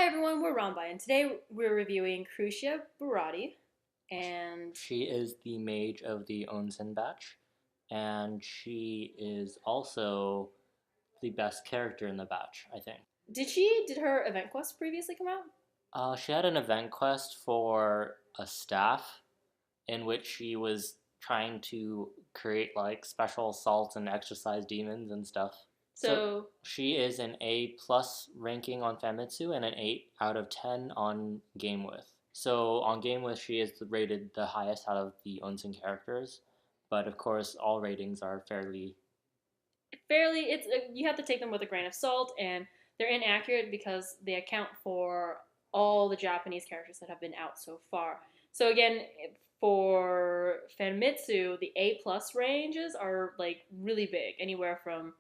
Hi everyone, we're ROMbi, and today we're reviewing Crucia Buratti, and She is the mage of the Onsen batch, and she is also the best character in the batch, I think. did her event quest previously come out? She had an event quest for a staff in which she was trying to create like special assaults and exorcise demons and stuff. So So, she is an A plus ranking on Famitsu and an 8 out of 10 on Game With. So on Game With, she is rated the highest out of the Onsen characters, but of course, all ratings are fairly. it's you have to take them with a grain of salt, and they're inaccurate because they account for all the Japanese characters that have been out so far. So again, for Famitsu, the A plus ranges are like really big, anywhere from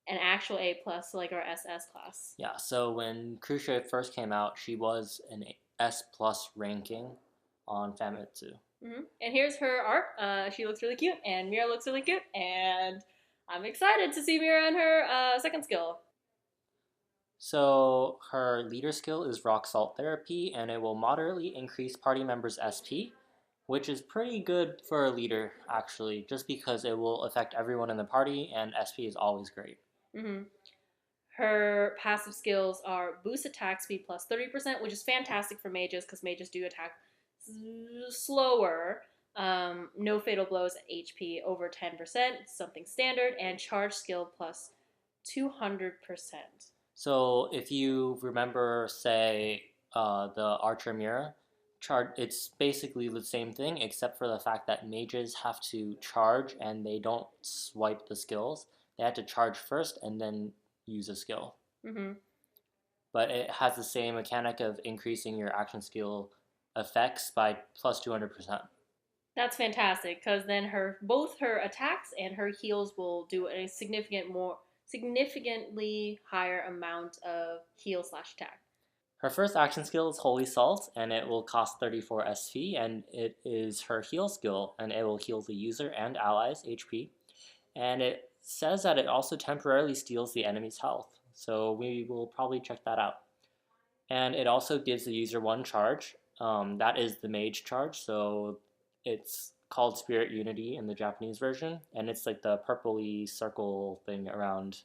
an actual A plus to like our SS class. Yeah, so when Crucia first came out, she was an S plus ranking on Famitsu. And here's her art. She looks really cute, and Mira looks really cute, and I'm excited to see Mira and her second skill. So her leader skill is Rock Salt Therapy, and it will moderately increase party members' SP, which is pretty good for a leader, actually, just because it will affect everyone in the party, and SP is always great. Mm-hmm. Her passive skills are boost attack speed plus 30%, which is fantastic for mages because mages do attack slower. No fatal blows at HP over 10%, something standard, and charge skill plus 200%. So if you remember, say, the Archer Mirror, it's basically the same thing, except for the fact that mages have to charge and they don't swipe the skills. They have to charge first and then use a skill. Mm-hmm. But it has the same mechanic of increasing your action skill effects by plus 200%. That's fantastic because then both her attacks and her heals will do a significantly higher amount of heal slash attack. Her first action skill is Holy Salt, and it will cost 34 SP, and it is her heal skill, and it will heal the user and allies HP. And it says that it also temporarily steals the enemy's health, so we will probably check that out. And it also gives the user one charge. That is the Mage Charge, so it's called Spirit Unity in the Japanese version, and it's like the purpley circle thing around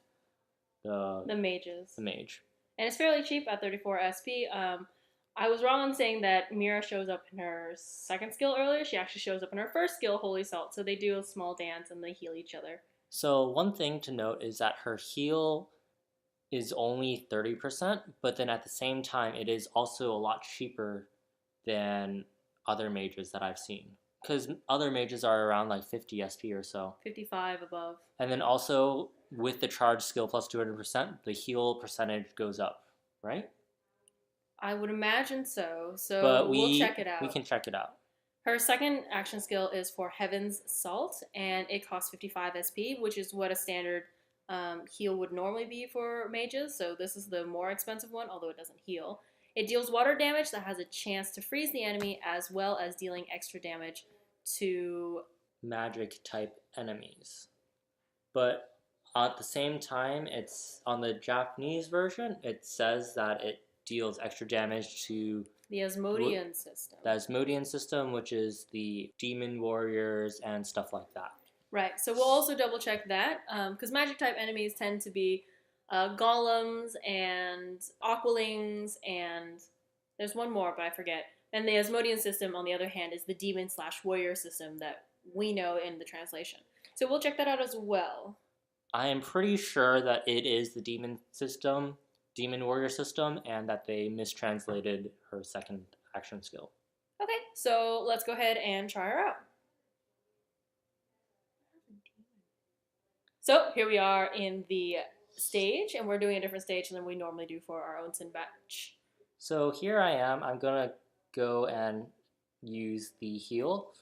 The mages. the mage. And it's fairly cheap at 34 SP. I was wrong in saying that Mira shows up in her second skill earlier. She actually shows up in her first skill, Holy Salt. So they do a small dance and they heal each other. So one thing to note is that her heal is only 30%, but then at the same time, it is also a lot cheaper than other mages that I've seen. Because other mages are around like 50 SP or so. 55 above. And then also, with the charge skill plus 200%, the heal percentage goes up, right? I would imagine so. So But we'll check it out. We can check it out. Her second action skill is for Heaven's Salt, and it costs 55 SP, which is what a standard heal would normally be for mages. So this is the more expensive one, although it doesn't heal. It deals water damage that has a chance to freeze the enemy, as well as dealing extra damage to magic type enemies. But at the same time, it's on the Japanese version, it says that it deals extra damage to the Asmodian system. The Asmodian system, which is the demon warriors and stuff like that. Right, so we'll also double check that, because magic type enemies tend to be golems and aqualings, and there's one more, but I forget. And the Asmodian system, on the other hand, is the demon slash warrior system that we know in the translation. So we'll check that out as well. I am pretty sure that it is the demon warrior system, and that they mistranslated her second action skill. Okay, so let's go ahead and try her out. So here we are in the stage, and we're doing a different stage than we normally do for our Onsen batch. So here I am. I'm gonna go and use the heal.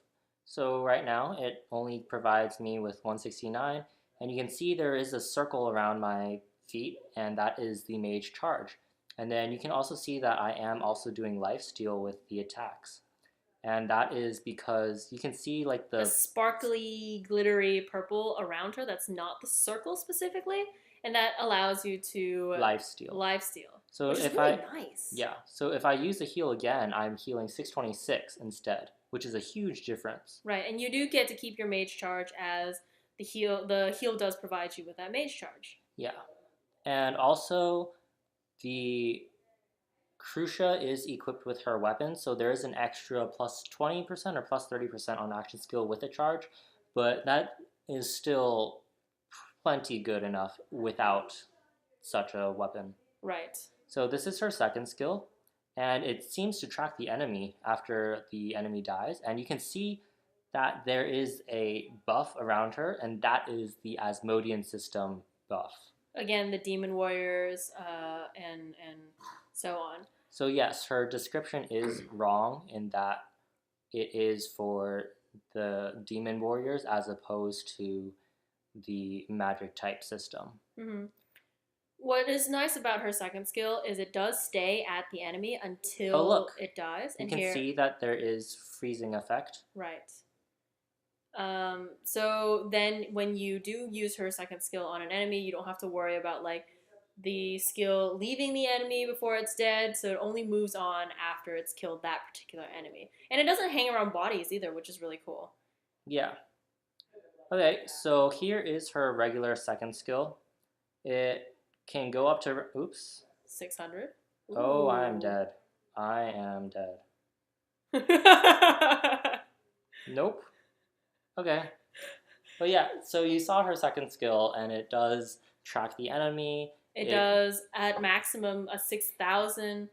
So right now it only provides me with 169, and you can see there is a circle around my feet, and that is the Mage Charge. And then you can also see that I am also doing lifesteal with the attacks. And that is because you can see like the sparkly, glittery purple around her. That's not the circle specifically. and that allows you to lifesteal. So which is if really nice. Yeah, so if I use the heal again, I'm healing 626 instead, which is a huge difference. Right, and you do get to keep your Mage Charge as the heal. The heal does provide you with that Mage Charge. Yeah, and also the Crucia is equipped with her weapon, so there is an extra plus 20% or plus 30% on action skill with a charge, but that is still plenty good enough without such a weapon. Right. So this is her second skill, and it seems to track the enemy after the enemy dies, and you can see that there is a buff around her, and that is the Asmodian system buff. Again, the demon warriors and so on. So yes, her description is wrong in that it is for the demon warriors as opposed to the magic type system. Mm-hmm. What is nice about her second skill is it does stay at the enemy until it dies. And you can see that there is freezing effect. Right. So then when you do use her second skill on an enemy, you don't have to worry about like the skill leaving the enemy before it's dead, so it only moves on after it's killed that particular enemy. And it doesn't hang around bodies either, which is really cool. Yeah. Okay, so here is her regular second skill. It can go up to, 600. Ooh. Oh, I am dead. I am dead. Nope. Okay. But yeah, so you saw her second skill, and it does track the enemy. It does, at maximum, a 6,000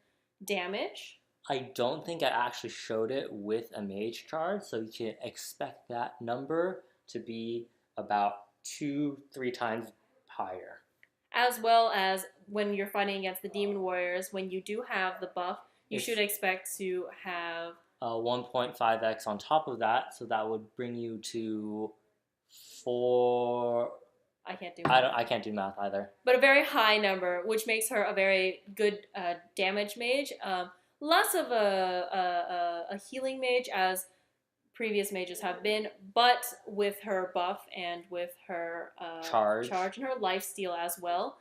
damage. I don't think I actually showed it with a Mage Charge, so you can expect that number to be about 2-3 times higher. As well as when you're fighting against the Demon Warriors, when you do have the buff, you should expect to have 1.5x on top of that, so that would bring you to 4... I can't do math. I can't do math either. But a very high number, which makes her a very good damage mage. Less of a healing mage as previous mages have been, but with her buff and with her charge and her lifesteal as well.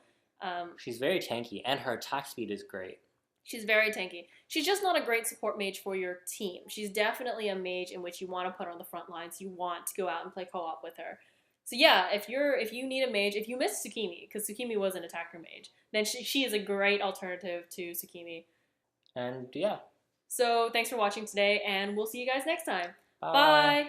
She's very tanky, and her attack speed is great. She's very tanky. She's just not a great support mage for your team. She's definitely a mage in which you want to put her on the front lines. You want to go out and play co-op with her. So yeah, if you need a mage, if you miss Tsukimi, because Tsukimi was an attacker mage, then she is a great alternative to Tsukimi. And yeah. So thanks for watching today, and we'll see you guys next time. Bye. Bye.